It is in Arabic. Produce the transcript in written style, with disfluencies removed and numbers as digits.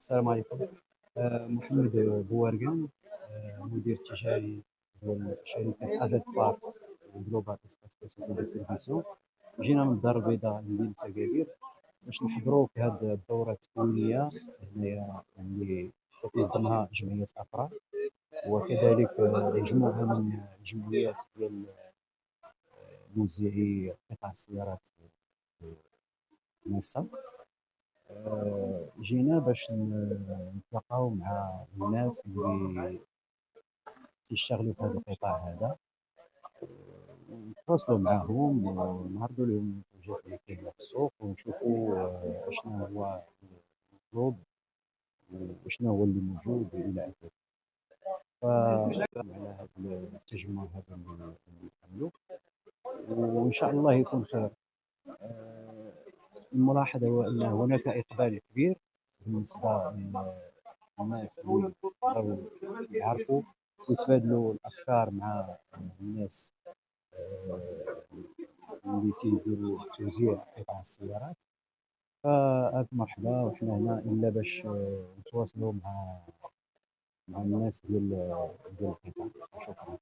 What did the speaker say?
السلام عليكم. محمد بوارقان، مدير تجاري ديال شركة أزد بارتس جلوبال اسباس دو سيرفيسيون. جينا من الدار البيضاء لمدينة أكادير باش نحضروا في هذه الدورة التكوينية هنايا اللي تنظمها جمعية أفراد، وكذلك مجموعة من الجمعيات ديال موزعي قطع السيارات نيسان. جينا باش نتلاقاو مع الناس اللي تيشتغلوا في هذا القطاع هذا، نتواصلوا معاهم ونعرضوا لهم المنتوجات اللي كاينه في السوق، ونشوفوا شنو هو المطلوب وشنو هو اللي موجود الى اخره. على هذا التجمع هذا اللي عملوه، وان شاء الله يكون خير. الملاحظه هو ان هناك اقبال كبير بالنسبه للناس اللي بغاو يعرفوا ويتبادلوا الافكار مع الناس اللي تيديروا توزيع قطع السيارات. فألف مرحبا، وحنا هنا إلا باش نتواصلوا مع الناس ديال القطاع. شكرا.